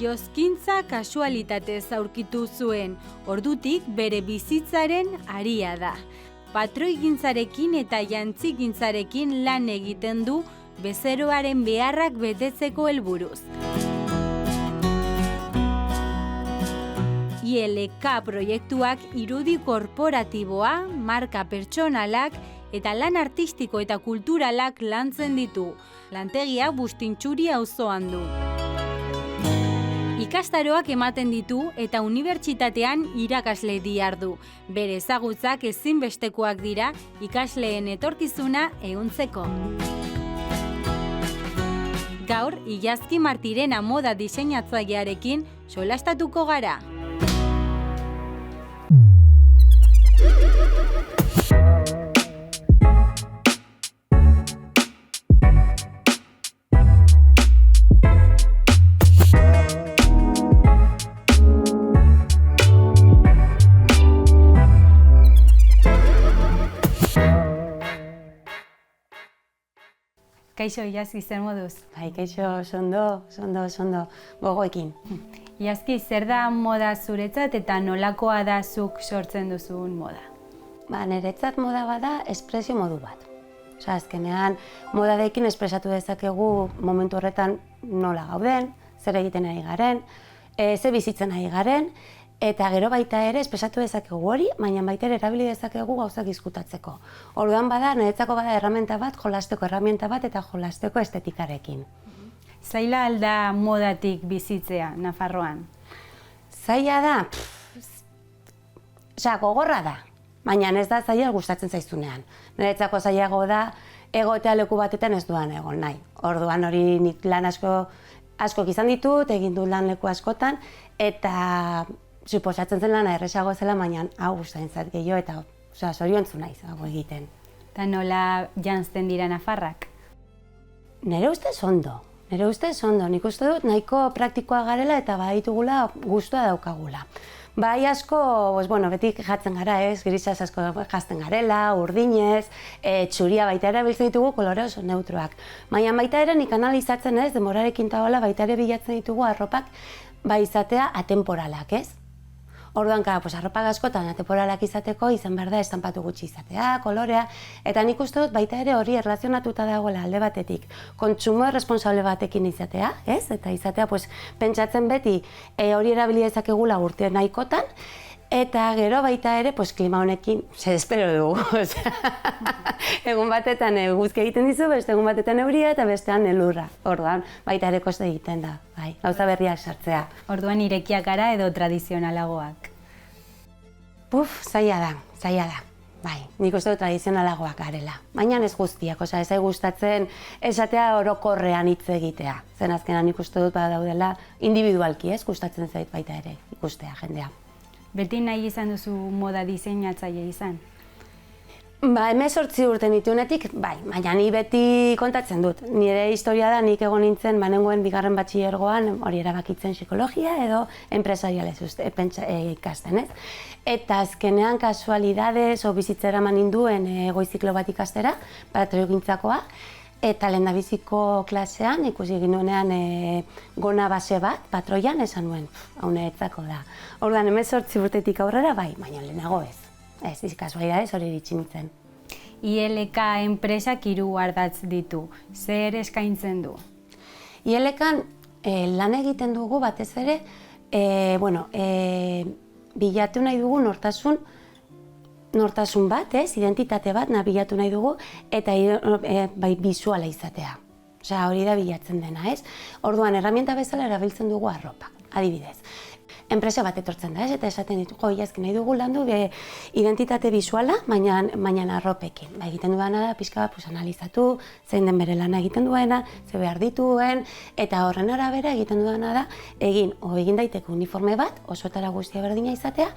jozkintza kasualitatez aurkitu zuen, ordutik bere bizitzaren aria da. Patroigintzarekin eta jantzigintzarekin lan egiten du bezeroaren beharrak betetzeko helburuz. ILK proiektuak irudi korporatiboa, marka pertsonalak eta lan artistiko eta kulturalak lantzen ditu. Lantegia Bustintxuri auzoan du. Ikastaroak ematen ditu eta unibertsitatean irakasle dihardu. Bere ezagutzak ezinbestekoak dira ikasleen etorkizuna ehuntzeko. Gaur, Ilazki Martirena moda diseinatzailearekin solastatuko gara. Kaixo, Ilazki, zer moduz? Bai, kaixo, sondo, gogoekin. Ilazki, zer da moda zuretzat eta nolakoa da zuk sortzen duzun moda? Niretzat moda bada espresio modu bat. Azkenean, modadekin espresatu dezakegu momentu horretan nola gauden, zer egiten ari garen, ze bizitzen ari garen, eta gero baita ere espresatu dezakegu hori, baina baita ere erabili dezakegu gauzak izkutatzeko. Orduan bada, niretzako bada erraminta bat, jolasteko erraminta bat eta jolasteko estetikarekin. Zaila alda modatik bizitzea, Nafarroan? Zaila da, gogorra da, baina ez da zaila gustatzen zaizunean. Niretzako zailago da, egotea leku batetan ez duan egon nahi. Orduan hori nik lan asko izan ditut, egin dut lan leku askotan, eta suposatzen zen lana erresago zela, baina hau gustatzen zait gehiago eta zoriontsu naiz hau egiten. Eta nola janzten dira nafarrak? Nire ustez ondo. Nik uste dut nahiko praktikoa garela eta baditugula gustua daukagula. Bai asko, beti jatzen gara grisaz asko jazten garela, urdinez, txuria baita ere biltzen ditugu kolore oso neutroak. Baina baita ere nik analizatzen demorarekin taola baita ere bilatzen ditugu arropak izatea atemporalak, Orduan, arropak askotan atemporalak izateko izan behar da estanpatu gutxi izatea, kolorea, eta nik uste dut baita ere hori erlazionatuta dagoela alde batetik kontsumo irresponsable batekin izatea, eta izatea pentsatzen beti hori erabili dezakegula urte nahikotan, eta gero baita ere klima honekin, espero dugu, egun batetan eguzki egiten dizu, beste egun batetan euria eta bestean elurra. Orduan, baita ere koste egiten da, gauza berriak sartzea. Orduan irekiak gara edo tradizionalagoak? Zaila da. Nik uste dut tradizionalagoak garela. Baina ez guztiak, ez gustatzen esatea orokorrean hitz egitea. Zen azkenan nik uste dut badaudela individualki, gustatzen zait baita ere ikustea jendea. Beti nahi izan duzu moda diseinatzaile izan? 18 urte nituenetik, baina ni beti kontatzen dut. Nire historia da, nik egon nintzen, nengoen bigarren batxilergoan, hori erabakitzen psikologia edo enpresarialez ikasten, Eta azkenean kasualidades o bizitzera eman ninduen goiziklo bat ikastera, patroigintzakoa, eta lehendabiziko klasean, ikusi egin nuenean gona base bat, patroian, esan nuen, hau niretzako da. Orduan, 18 urtetik aurrera, baina lehenago ez. Ez, kasualidades hori iritsi nintzen. ILK enpresak 3 ardatz ditu. Zer eskaintzen du? ILK-an lan egiten dugu batez ere, bilatu nahi dugu nortasun bat, identitate bat bilatu nahi dugu, eta bisuala izatea. Hori da bilatzen dena, Orduan, erramienta bezala erabiltzen dugu arropa, adibidez. Enpresa bat etortzen da, eta esaten ditu, Ilazki nahi dugu landu identitate bisuala, baina arropekin. Egiten duena da, pixka bat analizatu, zein den bere lana egiten duena, ze behar dituen, eta horren arabera egiten duena da, egin daiteke uniforme bat, osoetara guztia berdina izatea,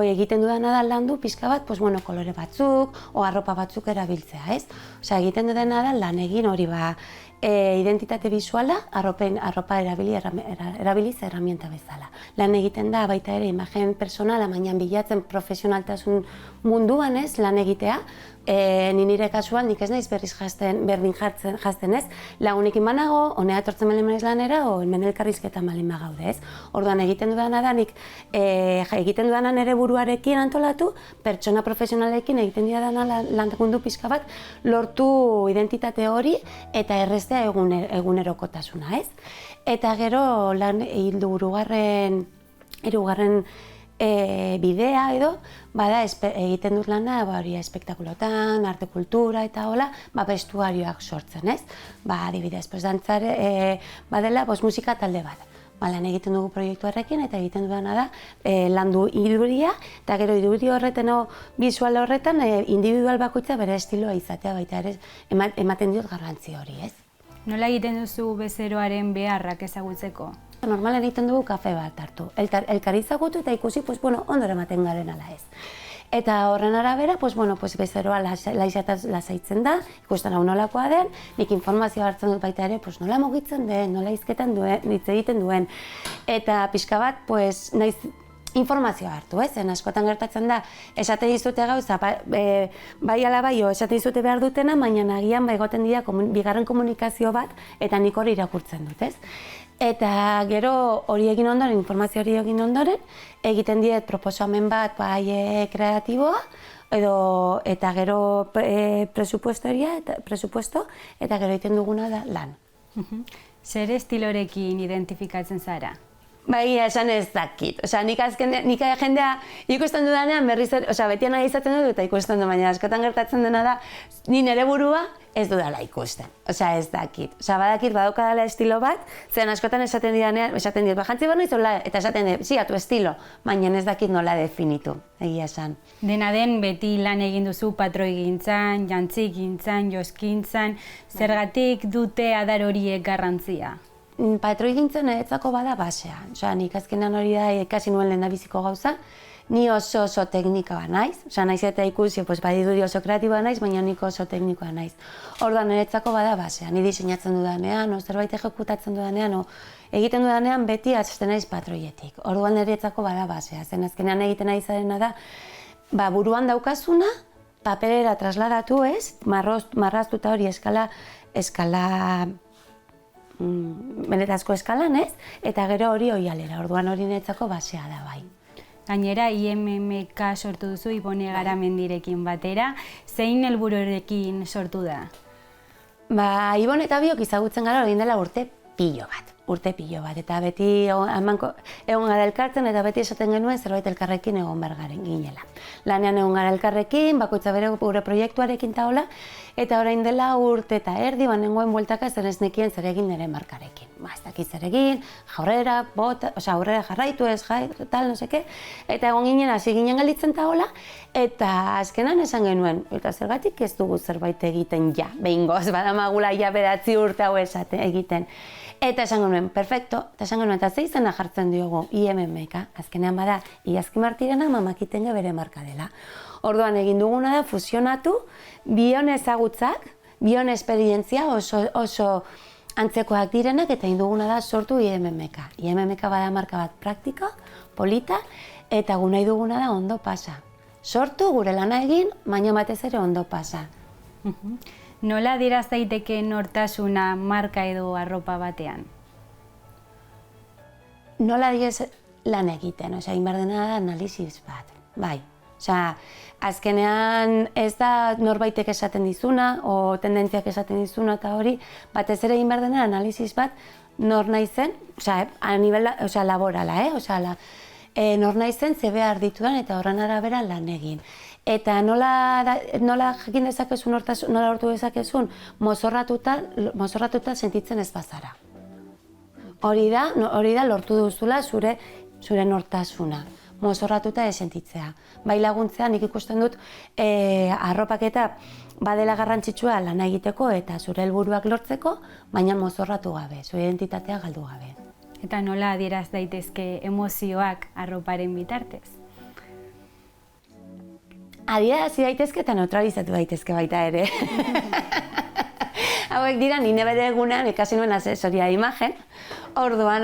egiten duena da landu pixka bat, kolore batzuk, arropa batzuk erabiltzea, egiten duena da lan egin hori identitate bisuala, arropa erabiliz erramienta bezala. Lan egiten egiten da, baita ere imagen personala, baina bilatzen profesionaltasun munduan lan egitea. Ni nire kasuan nik ez naiz berdin jazten ez, lagunekin banago, honea etortzen baldin naiz lanera, o hemen elkarrizketan baldin bagaude ez. Orduan egiten dudana da nik egiten dudana nire buruarekin antolatu, pertsona profesionalekin egiten dudana lankundu pixka bat, lortu identitate hori eta errestea egunerokotasuna ez. Eta gero lan hirugarren bidea edo, bada egiten dut lana espektakulotan, arte kultura eta hola, bestuarioak sortzen, ez? Adibidez, dantzare badela musika talde bat. Lan egiten dugu proiektuarekin eta egiten dudana da landu irudia eta gero irudi horretan bisual horretan individual bakoitza bere estiloa izatea baita ere ematen diot garrantzi hori, ez? Nola egiten duzu bezeroaren beharrak ezagutzeko? Normalen egiten dugu kafe bat hartu, elkar ezagutu eta ikusi, ondora ematen garen ala ez. Eta horren arabera, bezeroa lasaitzen da, ikusten hau nolakoa den, nik informazioa hartzen dut baita ere, nola mugitzen den, nola hizketan duen, hitz egiten duen. Eta pixka bat, naiz informazioa hartu, zen askotan gertatzen da, esaten dizute gauza, bai ala bai, esaten dizute behar dutena, baina nagian egoten dira bigarren komunikazio bat, eta nik hori irakurtzen dut, ez? Eta gero hori egin ondoren, informazio hori egin ondoren, egiten diet proposamen bat kreatiboa, eta gero presupuesto, eta gero egiten duguna da lan. Zer estilorekin identifikatzen zara? Esan ez dakit. Nik jendea ikusten dudanean berriz, beti nahi izaten dut eta ikusten dut, baina askotan gertatzen dena da, ni nire burua ez dudala ikusten. Ez dakit. Badakit badaukadala estilo bat, zen askotan esaten dit, jantzi behar nahi zola, eta esaten dit, tu estilo, baina ez dakit nola definitu, egia esan. Dena den beti lan egin duzu patroigintzan, jantzigintzan, joskintzan, zergatik dute adar horiek garrantzia? Patroigintzen eretzako bada basea. Nik azkenan hori da ikasi nuen lehendabiziko gauza, ni oso teknika ba naiz. Naiz eta ikusi, badirudi oso kreatiboa naiz, baina nik oso teknikoa naiz. Orduan eretzako bada basea. Ni diseinatzen dudanean, zerbait ejekutatzen dudanean, egiten dudanean beti hasten naiz patroietik. Orduan eretzako bada basea. Zen azkenean egiten nahi zarena da, buruan daukazuna, paperera trasladatu ez, marraztuta hori eskala benetazko eskalan ez, eta gero hori oialera, orduan hori niretzako basea da bai. Gainera, IMMK sortu duzu Ibone Garamendirekin batera, zein helbururekin sortu da? Ibone eta biok ezagutzen gara egin dela urte pilo bat, eta beti egon gara elkartzen eta beti esaten genuen zerbait elkarrekin egon behar garen ginela. Lanean egon gara elkarrekin, bakoitza bere gure proiektuarekin taola, eta orain dela urte eta erdi, nengoen bueltaka zer ez nekien zer egin nire markarekin. Ez dakit zer egin, aurrera jarraitu ez, tal, no seke, eta egon ginen, hasi ginen galditzen taola, eta azkenan esan genuen, eta zergatik ez dugu zerbait egiten behingoz, badamagula bederatzi urte hau egiten. Eta esan genuen, perfecto, eta ze izena jartzen diogu IMMK, azkenean bada, Iazki Martirena Mamakitenge bere marka dela. Orduan egin duguna da fusionatu, bion ezagutzak, bion esperientzia oso antzekoak direnak, eta egin duguna da sortu IMMK. IMMK bada marka bat praktiko, polita, eta gu nahi duguna da ondo pasa. Sortu, gure lana egin, baina batez ere ondo pasa. Nola adieraz daiteke nortasuna marka edo arropa batean? Nola adiez lan egiten, egin behar dena da analisis bat, bai. Azkenean ez da norbaitek esaten dizuna, o tendentziak esaten dizuna eta hori, batez ere egin behar dena analisis bat nor naizen, a nivel laborala, nor naizen ze behar ditudan eta horren arabera lan egin. Eta nola jakin dezakezun, nola lortu dezakezun, mozorratuta sentitzen ez bazara. Hori da lortu duzula zure nortasuna, mozorratuta ez sentitzea. Bai laguntzea nik ikusten dut arropaketa badela garrantzitsua lan egiteko eta zure helburuak lortzeko, baina mozorratu gabe, zure identitatea galdu gabe. Eta nola adieraz daitezke emozioak arroparen bitartez? Adierazi daitezke eta neutralizatu daitezke baita ere. Hauek dira, nire bere egunean ikasi nuen asesoria imagen, orduan,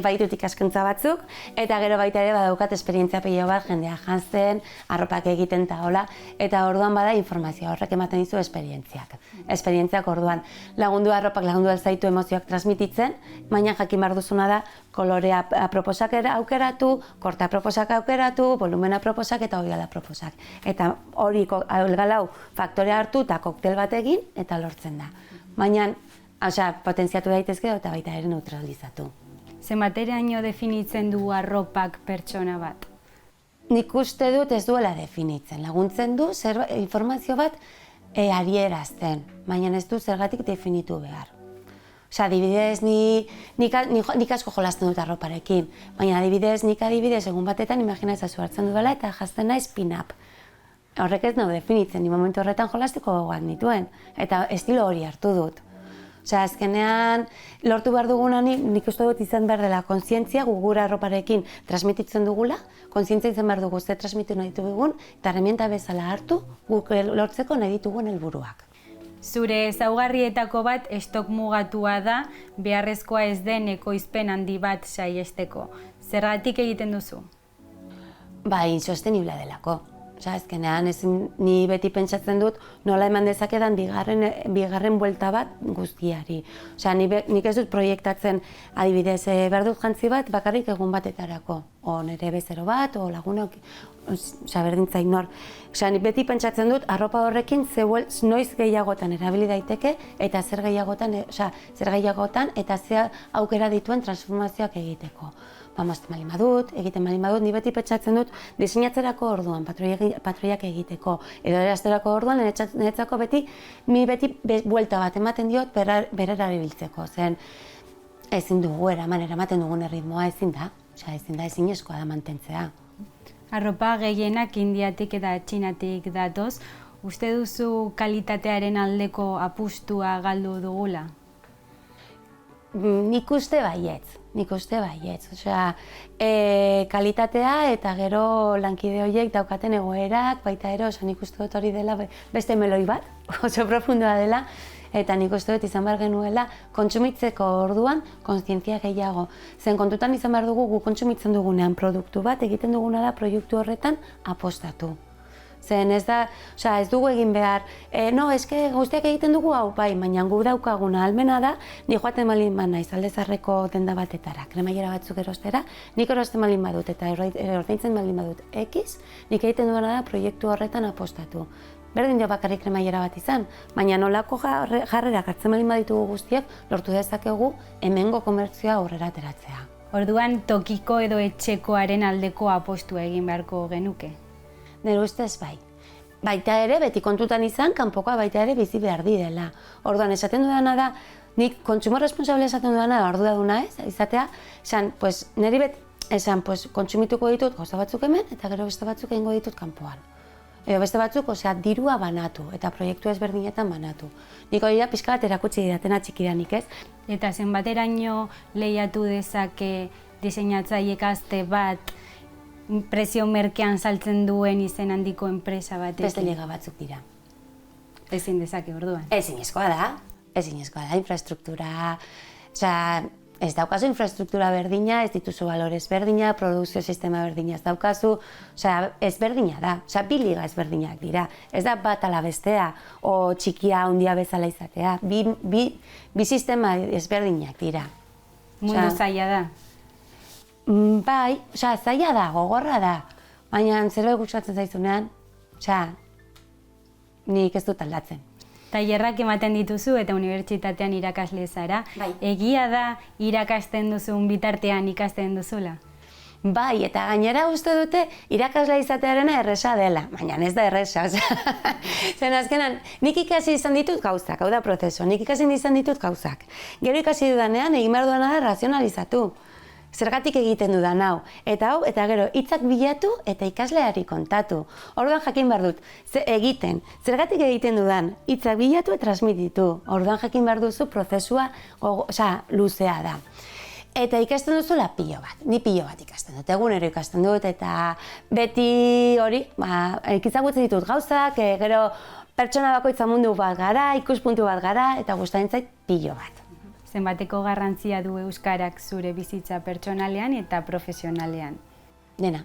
baitut ikaskuntza batzuk, eta gero baita ere badaukat esperientzia pilo bat, jendea jantzen, arropak egiten eta hola, eta orduan bada informazioa, horrek ematen dizu esperientziak orduan. Arropak lagundu alzaitu emozioak transmititzen, baina jakin behar duzuna da, kolorea proposak aukeratu, korta proposak aukeratu, volumena proposak eta oigala proposak. Eta hori oigalau faktorea hartu eta koktel bat egin eta lortzen da. Baina, potentziatu daitezke eta baita ere neutralizatu. Zenbateraino definitzen du arropak pertsona bat? Nik uste dut ez duela definitzen. Laguntzen du informazio bat adierazten, baina ez du zergatik definitu behar. Adibidez, nik asko jolasten dut arroparekin, baina nik egun batetan imaginazazu hartzen duela eta jazten naiz pin-up. Horrek ez nahu definitzen, ni momentu horretan jolastiko gogoak nituen, eta estilo hori hartu dut. Azkenean, lortu behar duguna nik uste dut izan behar dela kontzientzia gugura arroparekin transmititzen dugula, kontzientzia izan behar dugu ze transmitu nahi ditugun, eta herramienta bezala hartu guk lortzeko nahi ditugun helburuak. Zure ezaugarrietako bat estok mugatua da, beharrezkoa ez den ekoizpen handi bat saihesteko. Zergatik egiten duzu? Insosteniblea delako. Azkenean, ni beti pentsatzen dut nola eman dezakedan bigarren buelta bat guztiari. Nik ez dut proiektatzen adibidez behar dut jantzi bat bakarrik egun batetarako. O nire bezero bat, o lagunok, berdintzaik nor. Nik beti pentsatzen dut arropa horrekin noiz gehiagotan erabili daiteke eta zer gehiagotan eta ze aukera dituen transformazioak egiteko. Mazten bali madut, egiten bali madut, ni beti pentsatzen dut diseinatzerako orduan, patroiak egiteko, edo erazterako orduan, niretzako beti buelta bat ematen diot berera biltzeko, zen ezin dugu eramaten dugun erritmoa ezin da, ezinezkoa da mantentzea. Arropa gehienak Indiatik eta Txinatik datoz, uste duzu kalitatearen aldeko apustua galdu dugula? Nik uste baietz. Kalitatea eta gero lankide horiek daukaten egoerak, baita ero, nik uste dut hori dela beste meloi bat, oso profundoa dela, eta nik uste dut izan behar genuela kontsumitzeko orduan kontzientzia gehiago. Zen kontutan izan behar dugu gu kontsumitzen dugunean produktu bat, egiten duguna da proiektu horretan apostatu. Zen ez dugu egin behar, guztiak egiten dugu hau, baina gu daukaguna almena da, ni joaten malin naiz aldezarreko denda batetara, kremailera batzuk erostera, nik erosten malin badut eta ordaintzen malin badut X, nik egiten duena da proiektu horretan apostatu. Berdin jo bakarrik kremailera bat izan, baina nolako jarrerak hartzen malin baditugu guztiak, lortu dezakegu hemengo komertzioa aurrera ateratzea. Orduan tokiko edo etxekoaren aldeko apostua egin beharko genuke? Nire ustez bai. Baita ere, beti kontutan izan, kanpokoa baita ere bizi behar dela. Orduan, esaten dudana da, nik kontsumo responsable esaten dudana da, arduraduna izatea, niri kontsumituko ditut gauza batzuk hemen, eta gero beste batzuk egingo ditut kanpoan. Edo beste batzuk, dirua banatu, eta proiektu ezberdinetan banatu. Nik hori da pixka bat erakutsi didatena txikidanik ez. Eta zenbateraino lehiatu dezake diseinatzaile gazte bat prezio merkean saltzen duen izen handiko enpresa batekin? Beste liga batzuk dira. Ezin dezake orduan? Ezinezkoa da, infrastruktura, ez daukazu infrastruktura berdina, ez dituzu balorez berdina, produkzio sistema berdina ez daukazu, ez berdina da, bi liga ezberdinak dira, ez da bat ala bestea, o txikia handia bezala izatea, bi sistema ezberdinak dira. Mundu zaila da? Bai, zaila da, gogorra da, baina zerbait gustatzen zaizunean, nik ez dut aldatzen. Tailerrak ematen dituzu eta unibertsitatean irakasle zara. Bai. Egia da irakasten duzun bitartean ikasten duzula? Bai, eta gainera uste dute irakaslea izatearena erresa dela, baina ez da erresa. Zen azkenan, nik ikasi izan ditut gauzak, hau da prozesu, nik ikasi izan ditut gauzak. Gero ikasi dudanean, egin behar duana da razionalizatu. Zergatik egiten dudan hau, eta gero hitzak bilatu eta ikasleari kontatu. Orduan jakin behar dut, zergatik egiten dudan hitzak bilatu eta transmititu. Orduan jakin behar duzu prozesua luzea da. Eta ikasten duzula pilo bat, ni pilo bat ikasten dut, egunero ikasten dut, eta beti hori, ezagutzen ditut gauzak, gero pertsona bakoitza mundu bat gara, ikuspuntu bat gara, eta gustatzen zait pilo bat. Zenbateko garrantzia du euskarak zure bizitza pertsonalean eta profesionalean? Dena.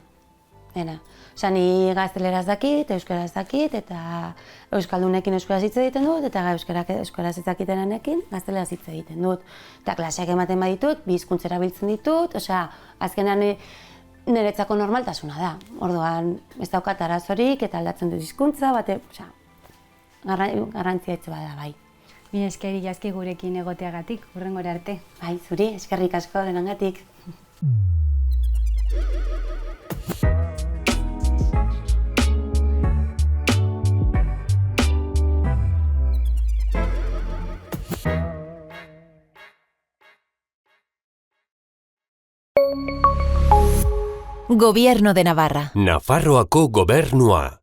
Osa, ni gazteleraz dakit, euskaraz dakit, eta euskaldunekin euskaraz hitz egiten dut, eta euskaraz hitz egitenekin gazteleraz hitz egiten dut. Eta klaseak ematen baditut, bi hizkuntza erabiltzen ditut, osea, azkenean niretzako normaltasuna da. Orduan, ez daukat arazorik eta aldatzen dut hizkuntza, osea, garrantzia etxe bada, bai. Mila esker Iazki gurekin egoteagatik, hurrengora arte. Bai, zuri, eskerrik asko denengatik. Gobierno de Navarra. Nafarroako gobernua.